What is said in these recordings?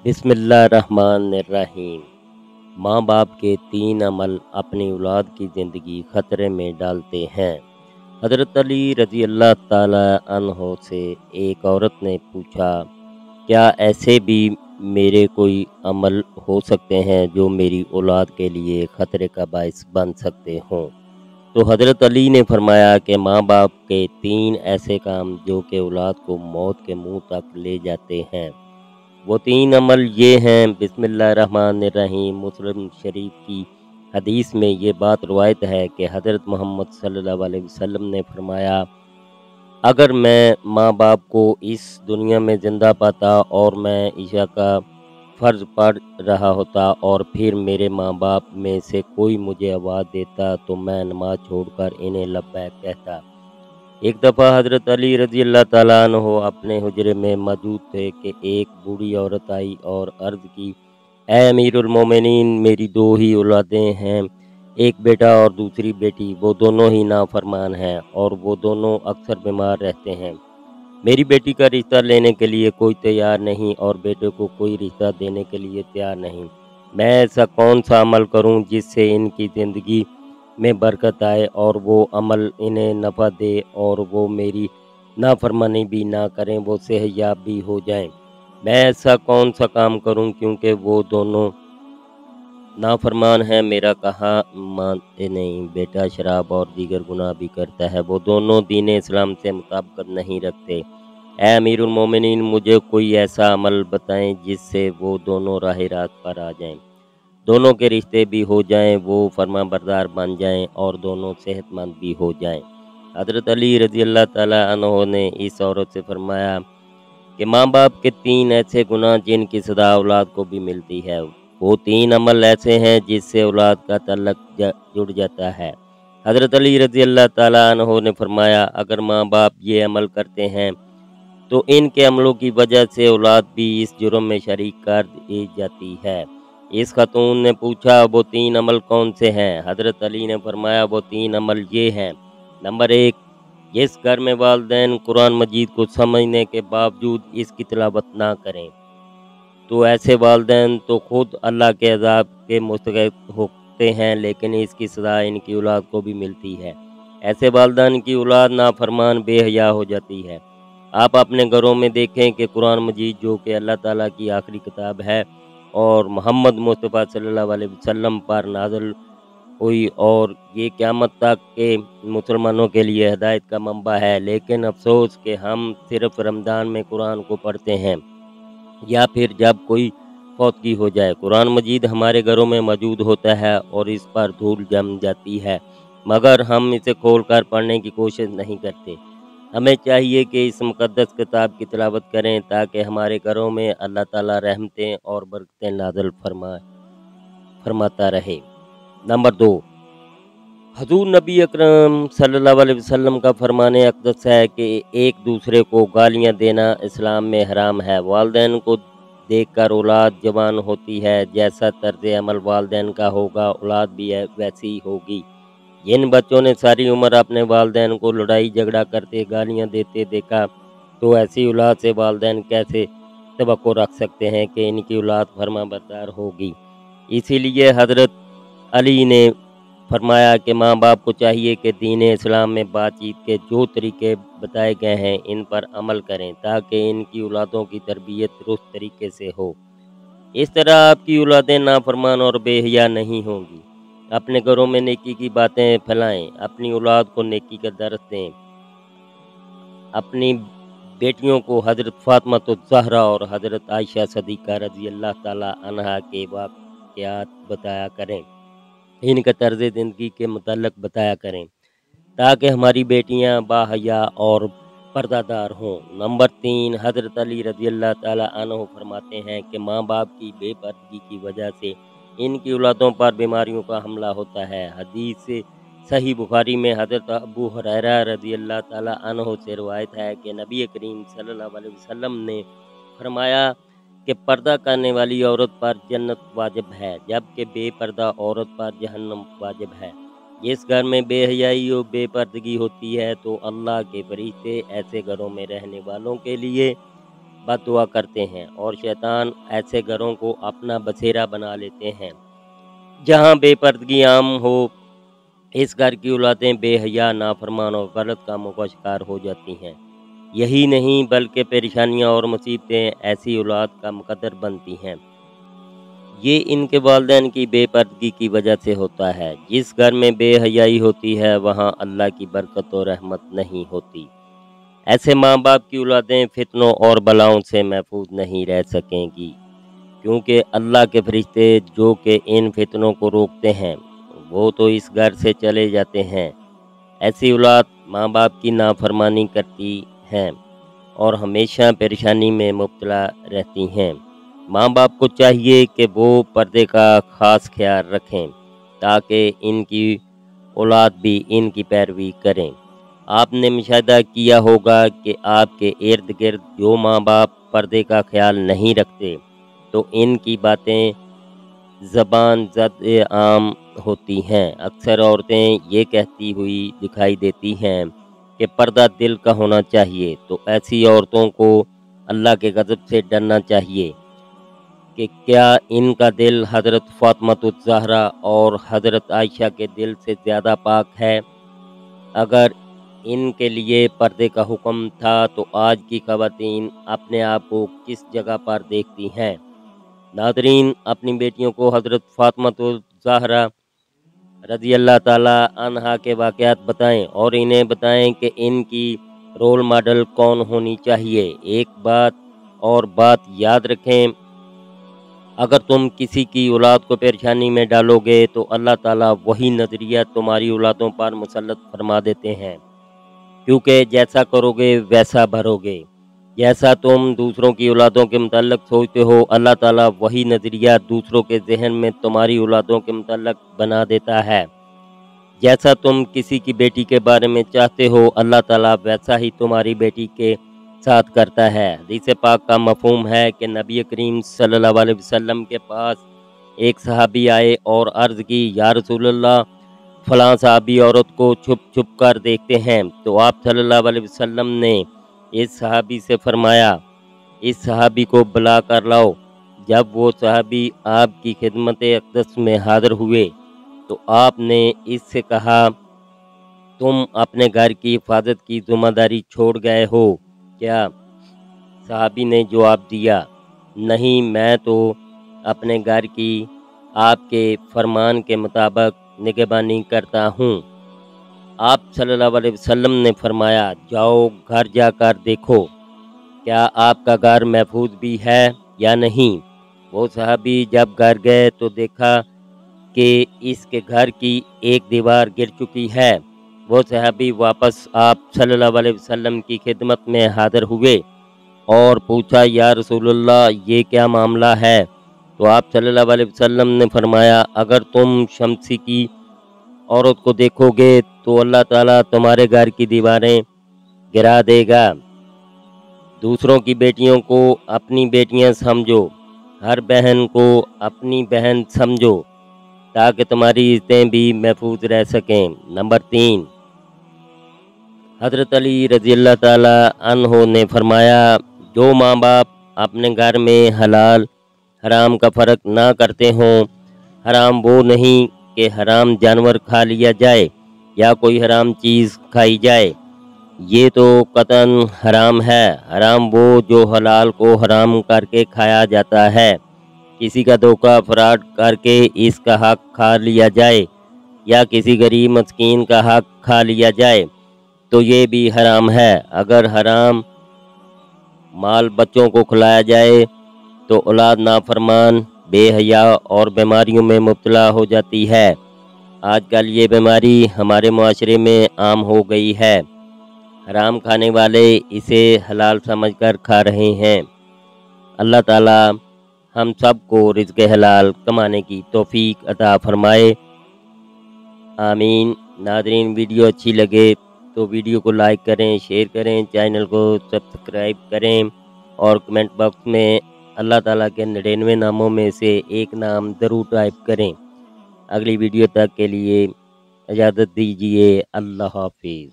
बिस्मिल्लाहिर्रहमानिर्रहीम। माँ बाप के 3 अमल अपनी औलाद की ज़िंदगी खतरे में डालते हैं। हज़रत अली रज़ी अल्लाह ताला अन्हो से एक औरत ने पूछा, क्या ऐसे भी मेरे कोई अमल हो सकते हैं जो मेरी औलाद के लिए खतरे का बायस बन सकते हों? तो हज़रत अली ने फरमाया कि माँ बाप के 3 ऐसे काम जो कि औलाद को मौत के मुँह तक ले जाते हैं। वो 3 अमल ये हैं, बिस्मिल्लाहिर्रहमानिर्रहीम। मुस्लिम शरीफ की हदीस में ये बात रवायत है कि हज़रत मोहम्मद सल्लल्लाहु अलैहि वसल्लम ने फरमाया, अगर मैं माँ बाप को इस दुनिया में ज़िंदा पाता और मैं ईशा का फ़र्ज़ पढ़ रहा होता और फिर मेरे माँ बाप में से कोई मुझे आवाज़ देता तो मैं नमाज़ छोड़कर इन्हें लब्बैक कहता। एक दफ़ा हज़रत अली रज़ी अल्लाह ताला अन्हो अपने हुजरे में मौजूद थे कि एक बूढ़ी औरत आई और अर्ज़ की, ऐ अमीरुल मोमिनीन, मेरी 2 ही औलादें हैं, एक बेटा और दूसरी बेटी, वो दोनों ही नाफरमान हैं और वो दोनों अक्सर बीमार रहते हैं। मेरी बेटी का रिश्ता लेने के लिए कोई तैयार नहीं और बेटे को कोई रिश्ता देने के लिए तैयार नहीं। मैं ऐसा कौन-सा अमल करूं जिससे इनकी ज़िंदगी में बरकत आए और वो अमल इन्हें नफ़ा दे और वो मेरी नाफरमानी भी ना करें, वो सेहतयाब भी हो जाएँ। मैं ऐसा कौन-सा काम करूं क्योंकि वो दोनों नाफरमान है, मेरा कहा मानते नहीं। बेटा शराब और दीगर गुनाह भी करता है, वो दोनों दीन इस्लाम से मुताबिकत नहीं रखते। ऐ अमीरुल मोमिनीन, मुझे कोई ऐसा अमल बताएं जिससे वो दोनों राह रास्त पर आ जाएं, दोनों के रिश्ते भी हो जाएं, वो फरमाबरदार बन जाएं और दोनों सेहतमंद भी हो जाएं। हज़रत अली रज़ी अल्लाह ताला अन्हो ने इस औरत से फरमाया कि माँ-बाप के 3 ऐसे गुनाह जिनकी सज़ा औलाद को भी मिलती है। वो 3 अमल ऐसे हैं जिससे औलाद का तल्लक जुड़ जाता है। हज़रत अली रज़ी अल्लाह ताला अन्हो ने फरमाया, अगर माँ-बाप ये अमल करते हैं तो इनके अमलों की वजह से औलाद भी इस जुर्म में शरीक कर दी जाती है। इस खातून ने पूछा, वो 3 अमल कौन से हैं? हज़रत अली ने फरमाया, वो 3 अमल ये हैं। नंबर 1, जिस घर में वालिदैन कुरान मजीद को समझने के बावजूद इसकी तिलावत ना करें, तो ऐसे वालिदैन तो खुद अल्लाह के अज़ाब के मुस्तहिक़ होते हैं, लेकिन इसकी सज़ा इनकी औलाद को भी मिलती है। ऐसे वालिदैन की औलाद नाफरमान बेहया हो जाती है। आप अपने घरों में देखें कि कुरान मजीद जो कि अल्लाह ताला की आखिरी किताब है और मोहम्मद मुस्तफ़ा सल्लल्लाहु अलैहि वसल्लम पर नाज़िल हुई और ये क़यामत तक के मुसलमानों के लिए हिदायत का मंबा है, लेकिन अफ़सोस कि हम सिर्फ़ रमज़ान में कुरान को पढ़ते हैं या फिर जब कोई फौतगी हो जाए। कुरान मजीद हमारे घरों में मौजूद होता है और इस पर धूल जम जाती है, मगर हम इसे खोलकर पढ़ने की कोशिश नहीं करते। हमें चाहिए कि इस मुक़द्दस किताब की तिलावत करें ताकि हमारे घरों में अल्लाह ताला रहमतें और बरकतें नाज़िल फरमाता रहे। नंबर 2, हज़ूर नबी अकरम सल्लल्लाहु अलैहि वसल्लम का फरमाने अक़दस है कि एक दूसरे को गालियाँ देना इस्लाम में हराम है। वालिदैन को देखकर औलाद जवान होती है, जैसा तर्ज़ अमल वालिदैन का होगा औलाद भी वैसी ही होगी। जिन बच्चों ने सारी उम्र अपने वालिदैन को लड़ाई झगड़ा करते गालियाँ देते देखा, तो ऐसी औलाद से वालिदैन कैसे तवक्को रख सकते हैं कि इनकी औलाद फरमाबरदार होगी। इसीलिए हज़रत अली ने फरमाया कि माँ-बाप को चाहिए कि दीन इस्लाम में बातचीत के जो तरीके बताए गए हैं, इन पर अमल करें ताकि इनकी औलादों की तरबियत दुरुस्त तरीके से हो। इस तरह आपकी औलादें नाफरमान और बेहया नहीं होंगी। अपने घरों में नेकी की बातें फैलाएँ, अपनी औलाद को नेकी का दर्स दें। अपनी बेटियों को हज़रत फ़ातिमा-तुज़-ज़हरा और हज़रत आयशा सिद्दीक़ा रज़ी अल्लाह ताला अन्हा के वाक़यात बताया करें। इनका तर्ज़ ज़िंदगी के मुतल्लिक़ बताया करें, ताकि हमारी बेटियाँ बाहया और पर्दादार हों। नंबर 3, हज़रत अली रज़ी अल्लाह ताला अन्हु फरमाते हैं कि माँ-बाप की बेपर्दगी की वजह से इनकी औलादों पर बीमारियों का हमला होता है। हदीस सही बुखारी में हज़रत अबू हुरैरा रज़ी अल्लाह ताला अन्हु से रिवायत है कि नबी करीम सल्लल्लाहु अलैहि वसल्लम ने फरमाया कि पर्दा करने वाली औरत पर जन्नत वाजिब है, जबकि बेपर्दा औरत पर जहन्नम वाजिब है। जिस घर में बेहयाई और बेपर्दगी होती है तो अल्लाह के फरिश्ते ऐसे घरों में रहने वालों के लिए बद दुआ करते हैं और शैतान ऐसे घरों को अपना बसेरा बना लेते हैं जहाँ बेपर्दगी आम हो। इस घर की औलादें बेहया, नाफरमान और गलत कामों का शिकार हो जाती हैं। यही नहीं बल्कि परेशानियाँ और मुसीबतें ऐसी औलाद का मुकद्दर बनती हैं। ये इनके वालिदैन की बेपर्दगी की वजह से होता है। जिस घर में बेहयाई होती है वहाँ अल्लाह की बरकत और रहमत नहीं होती। ऐसे माँ बाप की औलादें फितनों और बलाओं से महफूज नहीं रह सकेंगी, क्योंकि अल्लाह के फरिश्ते जो कि इन फितनों को रोकते हैं वो तो इस घर से चले जाते हैं। ऐसी औलाद माँ बाप की नाफरमानी करती हैं और हमेशा परेशानी में मुब्तला रहती हैं। माँ बाप को चाहिए कि वो पर्दे का ख़ास ख्याल रखें ताकि इनकी औलाद भी इनकी पैरवी करें। आपने मुशाहिदा किया होगा कि आपके इर्द गिर्द जो माँ बाप पर्दे का ख्याल नहीं रखते तो इनकी बातें ज़बान ज़द आम होती हैं। अक्सर औरतें ये कहती हुई दिखाई देती हैं कि पर्दा दिल का होना चाहिए, तो ऐसी औरतों को अल्लाह के गज़ब से डरना चाहिए कि क्या इनका दिल हज़रत फ़ातिमातुज़ ज़हरा और हज़रत आयशा के दिल से ज़्यादा पाक है। अगर इनके लिए पर्दे का हुक्म था तो आज की ख़वातीन अपने आप को किस जगह पर देखती हैं। नादरीन, अपनी बेटियों को हज़रत फ़ातिमातुज़ ज़हरा रज़ी अल्लाह ताला अन्हा के वाक़यात बताएं और इन्हें बताएं कि इनकी रोल मॉडल कौन होनी चाहिए। एक बात याद रखें, अगर तुम किसी की औलाद को परेशानी में डालोगे तो अल्लाह ताला वही नज़रिया तुम्हारी औलादों पर मुसल्लत फरमा देते हैं, क्योंकि जैसा करोगे वैसा भरोगे। जैसा तुम दूसरों की औलादों के मुतल्लिक़ सोचते हो, अल्लाह ताला वही नज़रिया दूसरों के ज़हन में तुम्हारी औलादों के मुतल्लिक़ बना देता है। जैसा तुम किसी की बेटी के बारे में चाहते हो, अल्लाह ताला वैसा ही तुम्हारी बेटी के साथ करता है। हदीस पाक का मफ़हूम है कि नबी करीम सल्लल्लाहु अलैहि वसल्लम के पास एक सहाबी आए और अर्ज़ की, या रसूलल्लाह, फ़लाँ सहाबी औरत को छुप कर देखते हैं। तो आप सल्लल्लाहु अलैहि वसल्लम ने इस सहाबी से फरमाया, इस सहाबी को बुला कर लाओ। जब वो सहाबी आपकी खिदमत अक़दस में हाज़िर हुए तो आपने इससे कहा, तुम अपने घर की हिफाजत की ज़िम्मेदारी छोड़ गए हो क्या? सहाबी ने जवाब दिया, नहीं, मैं तो अपने घर की आपके फरमान के मुताबिक निगहबानी करता हूँ। आप सल्लल्लाहु अलैहि वसल्लम ने फरमाया, जाओ घर जाकर देखो क्या आपका घर महफूज भी है या नहीं। वो सहाबी जब घर गए तो देखा कि इसके घर की एक दीवार गिर चुकी है। वो सहाबी वापस आप सल्लल्लाहु अलैहि वसल्लम की खिदमत में हाज़िर हुए और पूछा, या रसूलल्लाह, ये क्या मामला है? तो आप सल्लल्लाहु अलैहि वसल्लम ने फरमाया, अगर तुम शमसी की औरत को देखोगे तो अल्लाह ताला तुम्हारे घर की दीवारें गिरा देगा। दूसरों की बेटियों को अपनी बेटियां समझो, हर बहन को अपनी बहन समझो ताकि तुम्हारी इज़्ज़तें भी महफूज रह सकें। नंबर 3, हज़रत अली रज़ी अल्लाह ताला अन्हो ने फरमाया, जो माँ बाप अपने घर में हलाल हराम का फ़र्क ना करते हों, हराम वो नहीं कि हराम जानवर खा लिया जाए या कोई हराम चीज़ खाई जाए, ये तो कतन हराम है। हराम वो जो हलाल को हराम करके खाया जाता है। किसी का धोखा फ्रॉड करके इसका हक खा लिया जाए या किसी गरीब मस्कीन का हक खा लिया जाए तो ये भी हराम है। अगर हराम माल बच्चों को खिलाया जाए तो औलाद नाफरमान, बेहया और बीमारियों में मुब्तला हो जाती है। आजकल ये बीमारी हमारे मुआशरे में आम हो गई है। हराम खाने वाले इसे हलाल समझकर खा रहे हैं। अल्लाह ताला हम सब को रिज़्क़ हलाल कमाने की तौफीक अता फरमाए। आमीन। नाज़रीन, वीडियो अच्छी लगे तो वीडियो को लाइक करें, शेयर करें, चैनल को सब्सक्राइब करें और कमेंट बॉक्स में अल्लाह ताला के 99 नामों में से एक नाम ज़रूर टाइप करें। अगली वीडियो तक के लिए इजाज़त दीजिए। अल्लाह हाफ़िज़।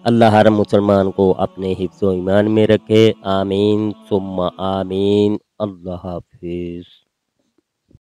اللہ ہر مسلمان کو اپنے حفظ و ایمان میں رکھے، آمین ثم آمین، اللہ حافظ۔